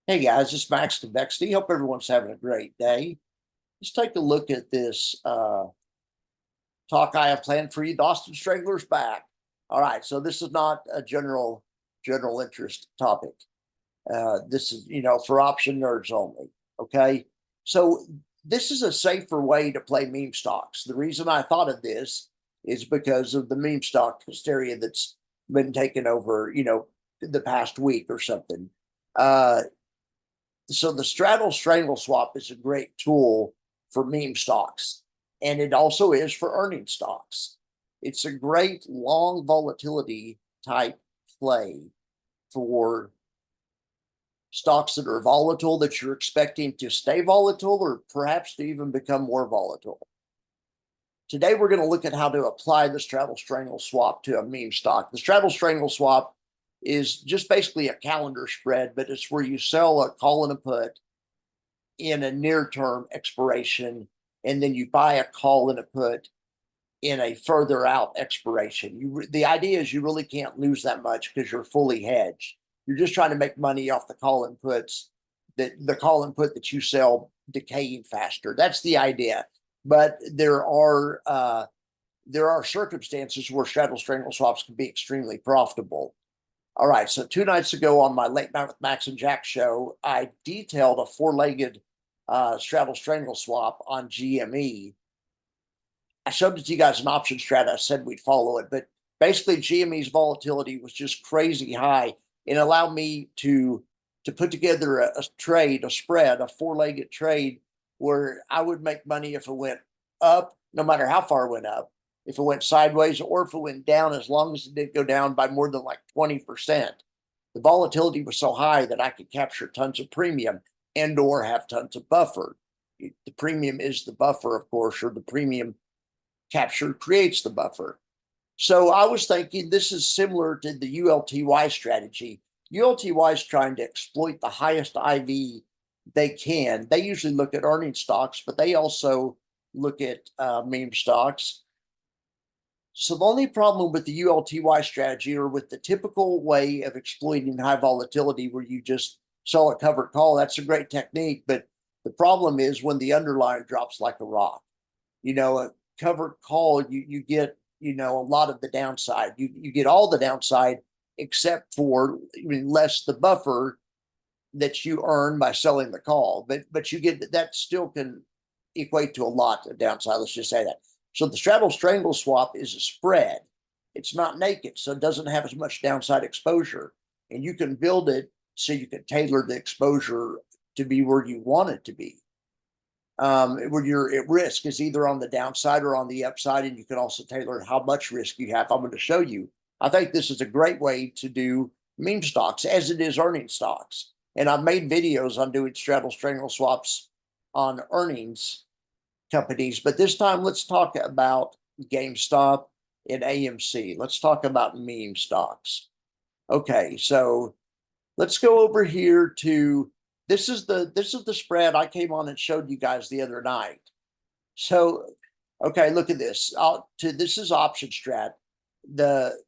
Hey guys, it's Max Convexity. Hope everyone's having a great day. Let's take a look at this talk I have planned for you. The Austin Strangler's back. All right, so this is not a general interest topic. This is for option nerds only. Okay, so this is a safer way to play meme stocks. The reason I thought of this is because of the meme stock hysteria that's been taken over. The past week or something. Uh, so the straddle strangle swap is a great tool for meme stocks, and it also is for earning stocks. It's a great long volatility type play for stocks that are volatile that you're expecting to stay volatile or perhaps to even become more volatile. Today, we're going to look at how to apply the straddle strangle swap to a meme stock. The straddle strangle swap is just basically a calendar spread, but it's where you sell a call and a put in a near term expiration, and then you buy a call and a put in a further out expiration. The idea is you really can't lose that much because you're fully hedged. You're just trying to make money off the call and puts that the call and put that you sell decaying faster. That's the idea. But there are circumstances where straddle strangle swaps can be extremely profitable. All right, so 2 nights ago on my Late Night with Max and Jack show, I detailed a four-legged straddle strangle swap on GME. I showed it to you guys an option strat. I said we'd follow it, but basically GME's volatility was just crazy high and allowed me to put together a trade, a spread, a four-legged trade where I would make money if it went up, no matter how far it went up, if it went sideways, or if it went down, as long as it didn't go down by more than like 20%. The volatility was so high that I could capture tons of premium and or have tons of buffer. The premium is the buffer, of course, or the premium capture creates the buffer. So I was thinking this is similar to the ULTY strategy. ULTY is trying to exploit the highest IV they can. They usually look at earning stocks, but they also look at meme stocks. So the only problem with the ULTY strategy, or with the typical way of exploiting high volatility where you just sell a covered call, that's a great technique. But the problem is when the underlying drops like a rock. A covered call, you get, a lot of the downside. You get all the downside except for less the buffer that you earn by selling the call. But you get that still can equate to a lot of downside. Let's just say that. So the straddle strangle swap is a spread. It's not naked, so it doesn't have as much downside exposure. And you can build it so you can tailor the exposure to be where you want it to be. Where you're at risk is either on the downside or on the upside, and you can also tailor how much risk you have. I'm going to show you. I think this is a great way to do meme stocks as it is earning stocks. And I've made videos on doing straddle strangle swaps on earnings companies, but this time let's talk about GameStop and AMC. Let's talk about meme stocks. Okay, so let's go over here to this is the spread I came on and showed you guys the other night. So, okay, look at this. This is option strat. The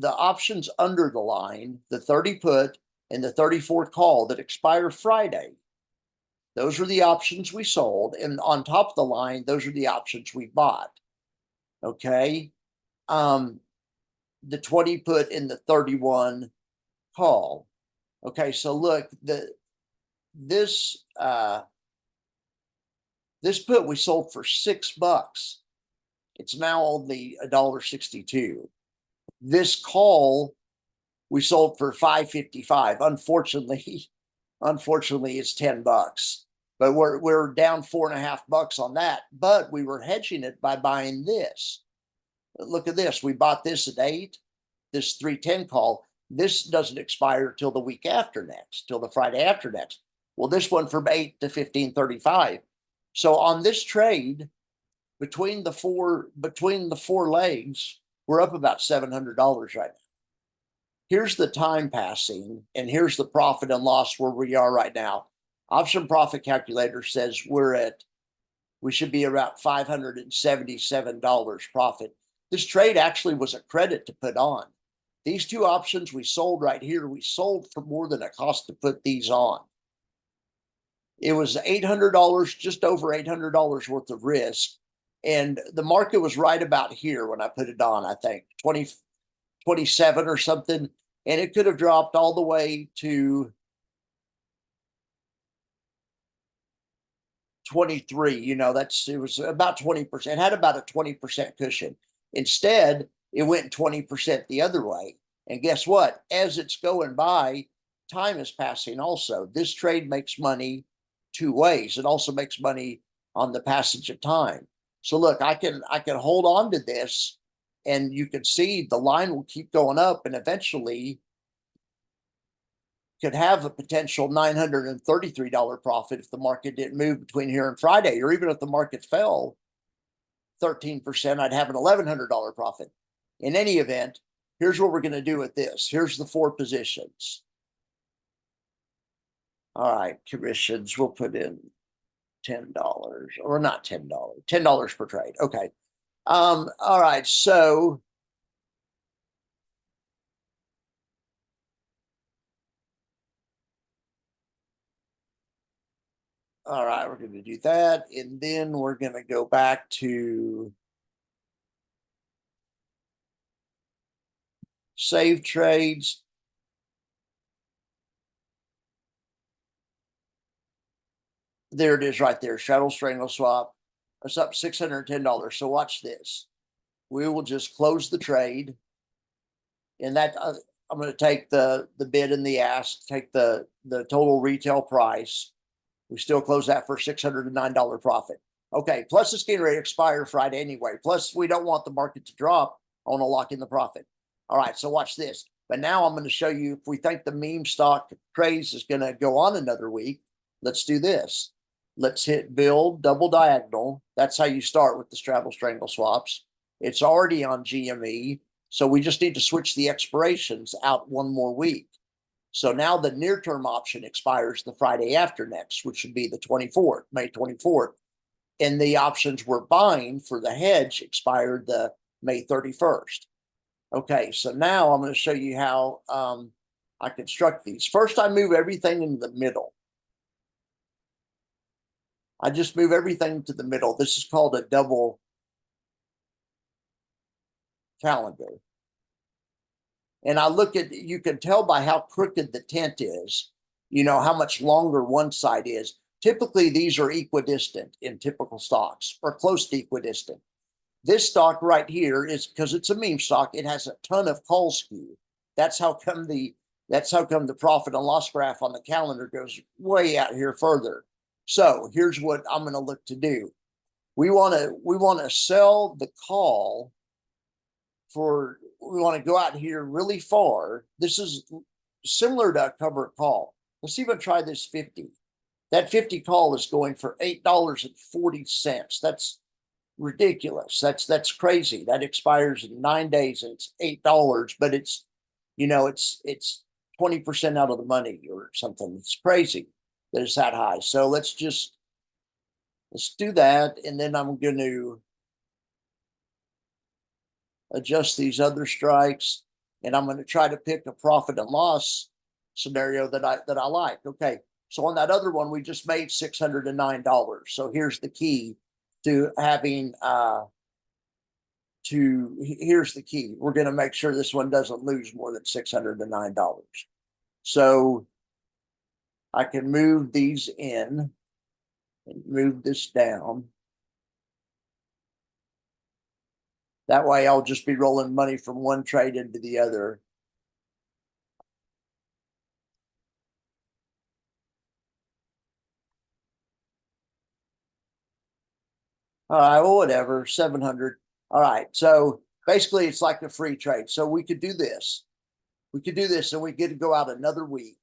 options under the line, the 30 put and the 34 call that expire Friday. Those are the options we sold. And on top of the line, those are the options we bought. Okay. The 20 put and the 31 call. Okay, so look, this put we sold for $6. It's now only $1.62. This call we sold for $5.55. Unfortunately, it's $10. But we're down $4.50 on that. But we were hedging it by buying this. Look at this. We bought this at 8, this 310 call. This doesn't expire till the week after next, till the Friday after next. Well, this one from 8 to 15.35. So on this trade, between the four legs, we're up about $700 right now. Here's the time passing, and here's the profit and loss where we are right now. Option profit calculator says we should be around $577 profit. This trade actually was a credit to put on. These two options we sold right here, we sold for more than it cost to put these on. It was $800, just over $800 worth of risk. And the market was right about here when I put it on, I think 27 or something. And it could have dropped all the way to 23. It was about 20%, had about a 20% cushion. Instead, it went 20% the other way. And guess what? As it's going by, time is passing also. This trade makes money two ways. It also makes money on the passage of time. So look, I can hold on to this, and you can see the line will keep going up, and eventually could have a potential $933 profit if the market didn't move between here and Friday, or even if the market fell 13%, I'd have an $1,100 profit. In any event, here's what we're going to do with this. Here's the 4 positions. All right, commissions, we'll put in $10, or not $10, $10 per trade. Okay. All right, so all right, we're going to do that, and then we're going to go back to save trades. There it is right there, Straddle Strangle swap. It's up $610. So watch this. We will just close the trade, and that I'm going to take the bid and the ask, take the total retail price. We still close that for $609 profit. Okay, plus it's getting ready to expire Friday anyway. Plus, we don't want the market to drop. I want to lock in the profit. All right, so watch this. But now I'm going to show you, if we think the meme stock craze is going to go on another week, let's do this. Let's hit build double diagonal. That's how you start with the straddle strangle swaps. It's already on GME, so we just need to switch the expirations out one more week. So now the near-term option expires the Friday after next, which would be the 24th, May 24th. And the options we're buying for the hedge expired the May 31st. Okay, so now I'm going to show you how I construct these. First, I move everything into the middle. I just move everything to the middle. This is called a double calendar. And I look at, you can tell by how crooked the tent is, how much longer one side is. Typically, these are equidistant in typical stocks, or close to equidistant. This stock right here is, because it's a meme stock, it has a ton of call skew. That's how come the profit and loss graph on the calendar goes way out here further. So here's what I'm going to look to do. We want to sell the call for, we want to go out here really far. This is similar to a covered call. Let's even try this 50. That 50 call is going for $8.40. That's ridiculous. That's crazy. That expires in 9 days and it's $8, but it's 20% out of the money or something. It's crazy that it's that high. So let's do that, and then I'm going to adjust these other strikes, and I'm going to try to pick a profit and loss scenario that I like. Okay, so on that other one, we just made $609. So here's the key to having here's the key. We're going to make sure this one doesn't lose more than $609. So I can move these in and move this down. That way I'll just be rolling money from one trade into the other. All right, well, whatever, 700. All right, so basically it's like a free trade. So we could do this. We could do this and we get to go out another week.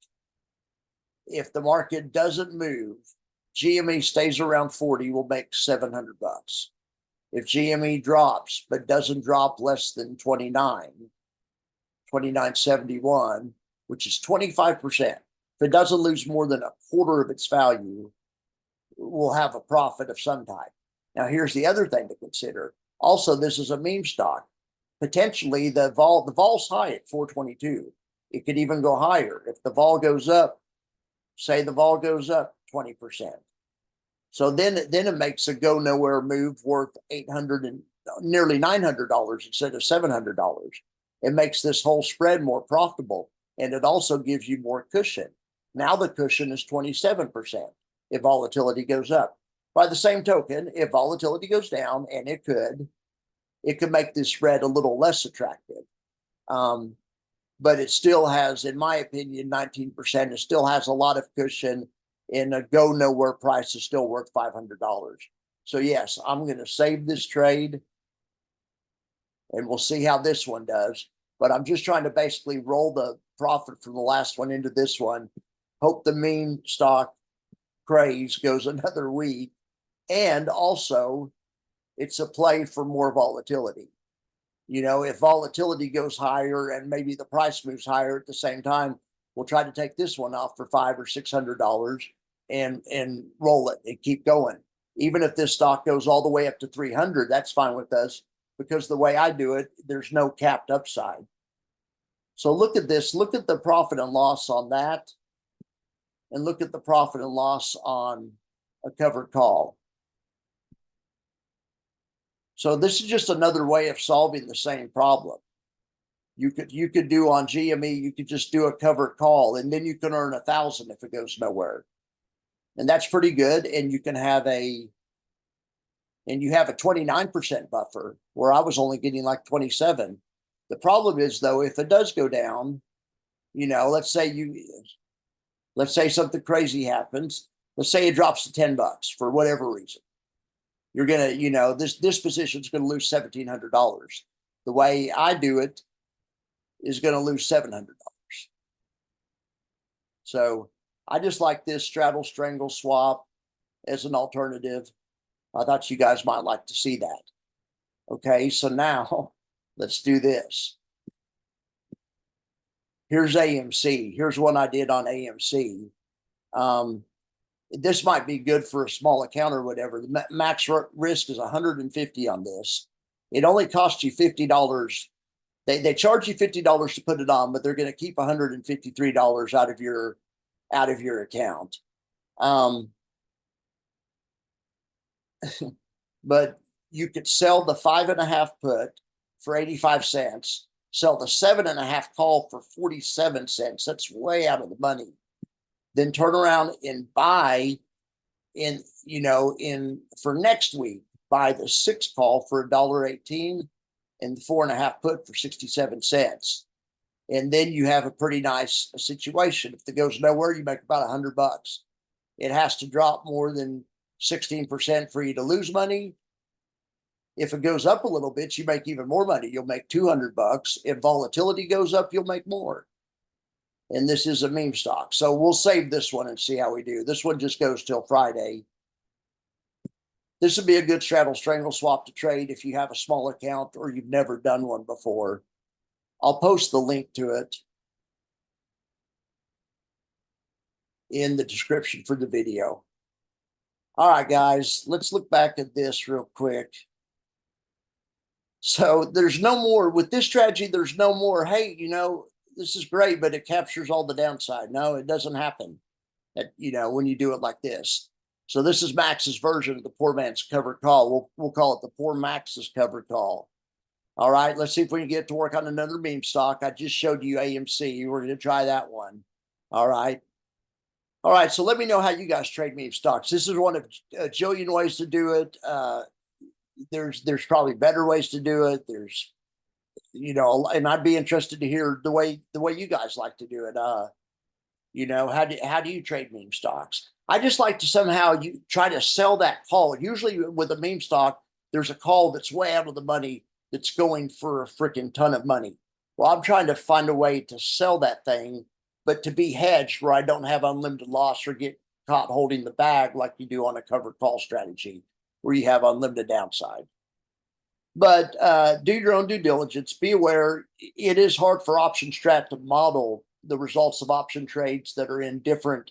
If the market doesn't move, GME stays around 40, we'll make $700. If GME drops, but doesn't drop less than 29.71, which is 25%. If it doesn't lose more than a quarter of its value, we'll have a profit of some type. Now, here's the other thing to consider. Also, this is a meme stock. Potentially, the vol's high at 422. It could even go higher. If the vol goes up, say the vol goes up 20%. So then it makes a go nowhere move worth $800 and nearly $900 instead of $700. It makes this whole spread more profitable, and it also gives you more cushion. Now the cushion is 27% if volatility goes up. By the same token, if volatility goes down, and it could make this spread a little less attractive. But it still has, in my opinion, 19%. It still has a lot of cushion, and a go nowhere price is still worth $500. So yes, I'm going to save this trade, and we'll see how this one does. But I'm just trying to basically roll the profit from the last one into this one. Hope the meme stock craze goes another week. And also, it's a play for more volatility. You know, if volatility goes higher and maybe the price moves higher at the same time, we'll try to take this one off for $500 or $600 and roll it and keep going. Even if this stock goes all the way up to 300, that's fine with us, because the way I do it, there's no capped upside. So look at this. Look at the profit and loss on that, and look at the profit and loss on a covered call. So this is just another way of solving the same problem. You could do on GME, you could just do a covered call, and then you can earn 1,000 if it goes nowhere. And that's pretty good. And you can have a 29% buffer, where I was only getting like 27. The problem is, though, if it does go down, you know, let's say something crazy happens. Let's say it drops to $10 for whatever reason. You're gonna, you know, this position is going to lose $1,700. The way I do it is going to lose $700. So I just like this straddle strangle swap as an alternative. I thought you guys might like to see that. Okay, so now let's do this. Here's AMC. Here's one I did on AMC. This might be good for a small account or whatever. The max risk is 150 on this. It only costs you $50. They charge you $50 to put it on, but they're going to keep $153 out of your account. But you could sell the 5.5 put for 85 cents, sell the 7.5 call for 47 cents. That's way out of the money. Then turn around and buy for next week, buy the 6 call for $1.18 and the 4.5 put for 67 cents. And then you have a pretty nice situation. If it goes nowhere, you make about $100. It has to drop more than 16% for you to lose money. If it goes up a little bit, you make even more money. You'll make $200. If volatility goes up, you'll make more. And this is a meme stock. So we'll save this one and see how we do. This one just goes till Friday. This would be a good straddle strangle swap to trade if you have a small account or you've never done one before. I'll post the link to it in the description for the video. All right, guys, let's look back at this real quick. So there's no more, with this strategy, there's no more, hey, you know, this is great, but it captures all the downside. No, it doesn't happen, when you do it like this. So this is Max's version of the poor man's covered call. We'll call it the poor Max's covered call. All right, let's see if we can get to work on another meme stock. I just showed you AMC. We're going to try that one. All right. All right, so let me know how you guys trade meme stocks. This is one of a jillion ways to do it. There's probably better ways to do it. There's, and I'd be interested to hear the way you guys like to do it. How do you trade meme stocks? I just like to somehow you try to sell that call. Usually with a meme stock, there's a call that's way out of the money that's going for a freaking ton of money. Well, I'm trying to find a way to sell that thing, but to be hedged where I don't have unlimited loss or get caught holding the bag like you do on a covered call strategy where you have unlimited downside. But do your own due diligence. Be aware, it is hard for Option Strat to model the results of option trades that are in different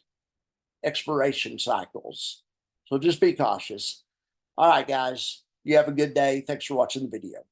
expiration cycles. So just be cautious. All right, guys, you have a good day. Thanks for watching the video.